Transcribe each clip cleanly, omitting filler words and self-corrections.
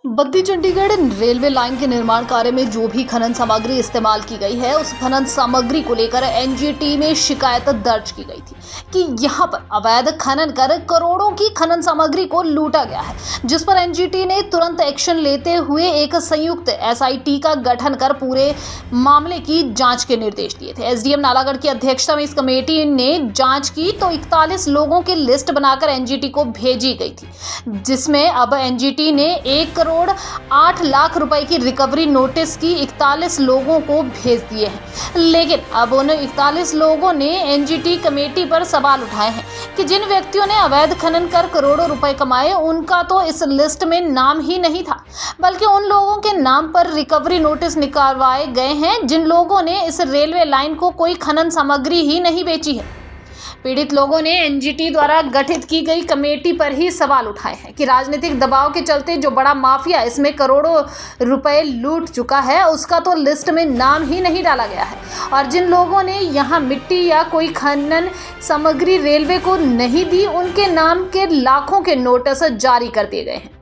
Baddi Chandigarh railway line के निर्माण कार्य में जो भी खनन सामग्री इस्तेमाल की गई है, उस खनन सामग्री को लेकर एनजीटी में शिकायत दर्ज की गई थी कि यहां पर अवैध खनन कर करोड़ों की खनन सामग्री को लूटा गया है, जिस पर एनजीटी ने तुरंत एक्शन लेते हुए एक संयुक्त एसआईटी का गठन कर पूरे मामले की जांच के निर्देश दिए थे। एसडीएम नालागढ़ की अध्यक्षता में इस कमेटी ने जांच की तो 41 लोगों की लिस्ट बनाकर एनजीटी को भेजी गई थी, जिसमें अब एनजीटी ने 1,08 लाख रुपए की रिकवरी नोटिस की 41 लोगों को भेज दिए हैं। लेकिन अब उन 41 लोगों ने एनजीटी कमेटी पर सवाल उठाए हैं कि जिन व्यक्तियों ने अवैध खनन कर करोड़ों रुपए कमाए, उनका तो इस लिस्ट में नाम ही नहीं था, बल्कि उन लोगों के नाम पर रिकवरी नोटिस निकलवाए गए हैं जिन लोगों ने इस रेलवे लाइन को कोई खनन सामग्री ही नहीं बेची है। पीड़ित लोगों ने एनजीटी द्वारा गठित की गई कमेटी पर ही सवाल उठाए हैं कि राजनीतिक दबाव के चलते जो बड़ा माफिया इसमें करोड़ों रुपए लूट चुका है, उसका तो लिस्ट में नाम ही नहीं डाला गया है, और जिन लोगों ने यहां मिट्टी या कोई खनन सामग्री रेलवे को नहीं दी, उनके नाम के लाखों के नोटिस जारी कर दिए गए हैं।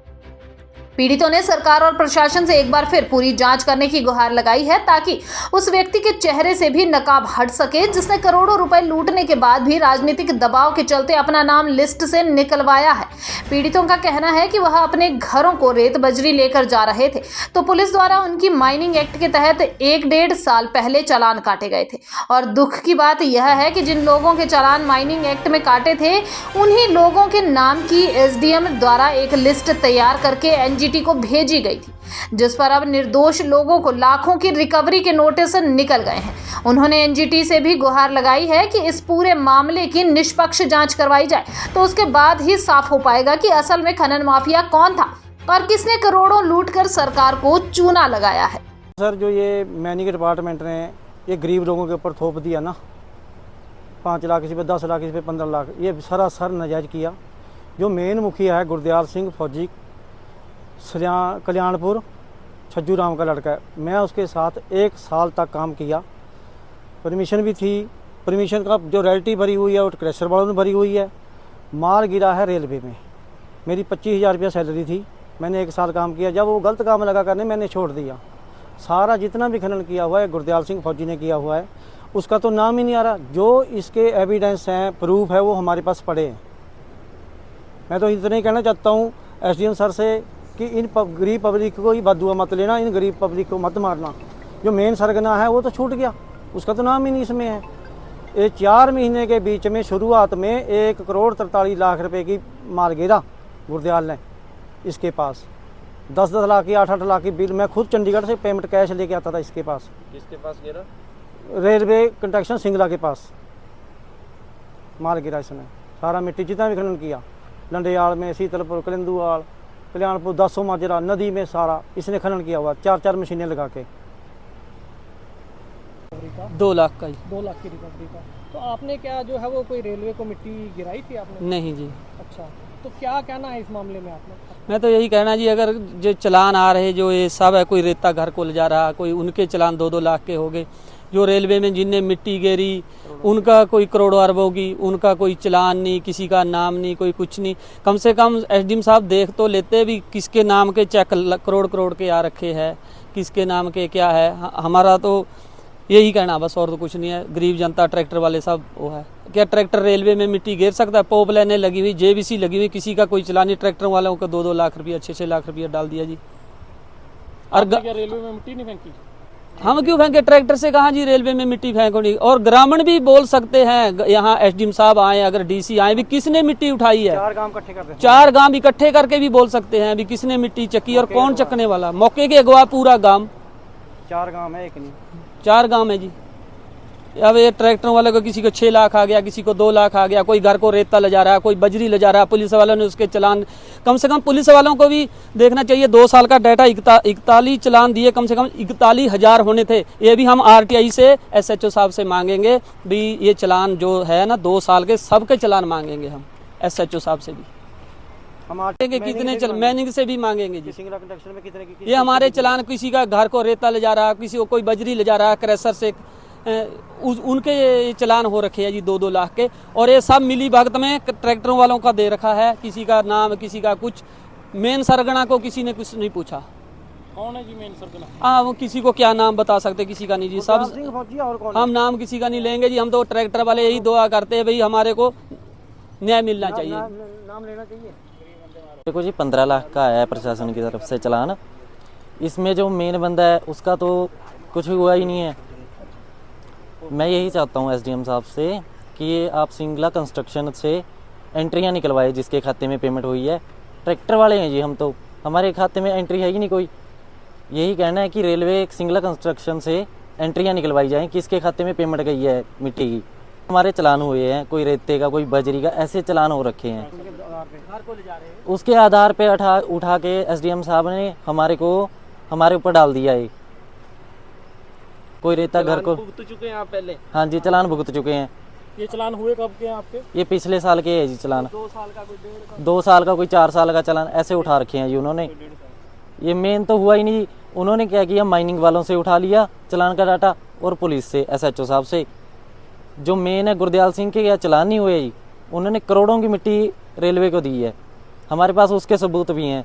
पीड़ितों ने सरकार और प्रशासन से एक बार फिर पूरी जांच करने की गुहार लगाई है, ताकि उस व्यक्ति के चेहरे से भी नकाब हट सके जिसने करोड़ों रुपए लूटने के बाद भी राजनीतिक दबाव के चलते अपना नाम लिस्ट से निकलवाया है। पीड़ितों का कहना है कि वह अपने घरों को रेत बजरी लेकर जा रहे थे तो पुलिस द्वारा उनकी माइनिंग एक्ट के तहत 1-1.5 साल पहले चालान काटे गए थे, और दुख की बात यह है कि जिन लोगों के चालान माइनिंग एक्ट में काटे थे, उन्हीं लोगों के नाम की एसडीएम द्वारा एक लिस्ट तैयार करके एनजीटी को भेजी गई थी, जिस पर अब निर्दोष लोगों को लाखों की रिकवरी के नोटिस निकल गए हैं। उन्होंने एनजीटी से भी गुहार लगाई है कि इस पूरे मामले की निष्पक्ष जांच करवाई जाए, तो उसके बाद ही साफ हो पाएगा कि असल में खनन माफिया कौन था और किसने करोड़ों लूटकर सरकार को चूना लगाया है। सर, जो ये मैनिंग डिपार्टमेंट ने ये गरीब लोगों के ऊपर थोप दिया ना, 5 लाख इसी पे 10 लाख इसी पे 15 लाख, ये सरासर नाजायज किया। जो मेन मुखिया है गुरदयाल सिंह फौजी, कल्याणपुर छज्जू राम का लड़का है, मैं उसके साथ 1 साल तक काम किया। परमिशन भी थी, परमिशन का जो रॉयल्टी भरी हुई है वो क्रैशर वालों ने भरी हुई है। माल गिरा है रेलवे में, मेरी 25,000 रुपया सैलरी थी, मैंने 1 साल काम किया। जब वो गलत काम लगा करने मैंने छोड़ दिया। सारा जितना भी खनन किया हुआ है गुरदयाल सिंह फौजी ने किया हुआ है, उसका तो नाम ही नहीं आ रहा। जो इसके एविडेंस हैं, प्रूफ है, वो हमारे पास पड़े हैं। मैं तो इतना ही कहना चाहता हूँ एसडीएम सर से कि इन गरीब पब्लिक को ही बददुआ मत लेना, इन गरीब पब्लिक को मत मारना। जो मेन सरगना है वो तो छूट गया, उसका तो नाम ही नहीं इसमें है। ये 4 महीने के बीच में शुरुआत में 1,43 लाख रुपए की माल गिरा गुरदयाल ने इसके पास। 10-10 लाख की 8-8 लाख की बिल मैं खुद चंडीगढ़ से पेमेंट कैश लेके आता था इसके पास। किसके पास गिरा? रेलवे कंस्ट्रक्शन सिंगला के पास माल गिरा इसने। सारा मिट्टी जितना भी खनन किया, लंडेयाल में, शीतलपुर, कलिंदुआल, कल्याणपुर, 10 माजरा नदी में, सारा इसने खनन किया हुआ 4-4 मशीनें लगा के। 2 लाख का ही। 2 लाख की रिकवरी का। तो आपने क्या जो है वो कोई रेलवे को मिट्टी गिराई थी आपने? नहीं जी। अच्छा, तो क्या कहना है इस मामले में आपने? मैं तो यही कहना जी, अगर जो चलान आ रहे जो ये सब है, कोई रेता घर को ले जा रहा, कोई उनके चलान 2-2 लाख के हो गए। जो रेलवे में जिनने मिट्टी गिरी उनका कोई करोड़ों अरबों की, उनका कोई चलान नहीं, किसी का नाम नहीं, कोई कुछ नहीं। कम से कम एसडीएम साहब देख तो लेते भी किसके नाम के चेक करोड़ के आ रखे हैं, किसके नाम के क्या है। हमारा तो यही कहना बस, और तो कुछ नहीं है। गरीब जनता, ट्रैक्टर वाले सब वो है। क्या ट्रैक्टर रेलवे में मिट्टी गिर सकता है? पोप लाइनें लगी हुई, जेबीसी लगी हुई, किसी का कोई चलान नहीं। ट्रैक्टर वालों को 2-2 लाख रुपया, 6-6 लाख रुपया डाल दिया जी। और क्या रेलवे में मिट्टी नहीं फेंकी? हम क्यों फेंके? ट्रैक्टर से कहाँ जी रेलवे में मिट्टी फेंको नहीं। और ग्रामीण भी बोल सकते हैं, यहाँ एसडीएम साहब आए, अगर डीसी आए, भी किसने मिट्टी उठाई है? 4 गांव इकट्ठे करते हैं। 4 गांव इकट्ठे करके भी बोल सकते हैं भी किसने मिट्टी चकी और कौन चकने वाला। मौके के अगवा पूरा गांव, 4 गांव है, एक नहीं 4 गांव है जी। अब ये ट्रैक्टरों वाले को किसी को 6 लाख आ गया, किसी को 2 लाख आ गया, कोई घर को रेता ले जा रहा है, कोई बजरी ले जा रहा है। पुलिस वालों ने उसके चलान, कम से कम पुलिस वालों को भी देखना चाहिए। 2 साल का डाटा 41 चलान दिए, कम से कम 41,000 होने थे। ये भी हम आरटीआई से, एसएचओ साहब से मांगेंगे भी, ये चलान जो है ना 2 साल के, सबके चलान मांगेंगे हम एसएचओ साहब से भी। हम कितने मैनिंग से भी मांगेंगे जी। सिंगला कंस्ट्रक्शन में कितने की? ये हमारे चलान, किसी का घर को रेता ले जा रहा है, किसी को कोई बजरी ले जा रहा है क्रैशर से, उनके चलान हो रखे हैं जी 2-2 लाख के। और ये सब मिली भगत में ट्रैक्टरों वालों का दे रखा है, किसी का नाम, किसी का कुछ। मेन सरगना को किसी ने कुछ नहीं पूछा। कौन है जी मेन सरगना? हाँ, वो किसी को क्या नाम बता सकते, किसी का नहीं जी। सब सिंह फौजी और कौन? हम नाम किसी का नहीं लेंगे जी। हम तो ट्रैक्टर वाले यही दुआ करते हैं भाई हमारे को न्याय मिलना चाहिए। नाम लेना चाहिए। देखो जी 15 लाख का आया है प्रशासन की तरफ से चालान। इसमें जो मेन बंदा है उसका तो कुछ हुआ ही नहीं है। मैं यही चाहता हूँ एसडीएम साहब से कि ये आप सिंगला कंस्ट्रक्शन से एंट्रियाँ निकलवाए जिसके खाते में पेमेंट हुई है। ट्रैक्टर वाले हैं जी हम, तो हमारे खाते में एंट्री है ही नहीं कोई। यही कहना है कि रेलवे सिंगला कंस्ट्रक्शन से एंट्रियाँ निकलवाई जाएँ किसके खाते में पेमेंट गई है मिट्टी की। हमारे चलान हुए हैं, कोई रेते का, कोई बजरी का, ऐसे चलान हो रखे हैं। उसके आधार पे उठा के एसडीएम साहब ने हमारे ऊपर डाल दिया है। कोई रेता घर को भुगत चुके हैं आप पहले? हाँ जी, चलान भुगत चुके हैं। ये चलान हुए कब के हैं आपके? ये पिछले साल के है जी चलान। 2 साल का, कोई 1.5 का? 2 साल का, कोई 4 साल का चलान ऐसे उठा रखे हैं जी उन्होंने। ये मेन तो हुआ ही नहीं। उन्होंने क्या किया, माइनिंग वालों से उठा लिया चलान का डाटा और पुलिस से, एसएचओ साहब से। जो मेन है गुरदयाल सिंह के या चलान नहीं हुए जी, उन्होंने करोड़ों की मिट्टी रेलवे को दी है। हमारे पास उसके सबूत भी हैं।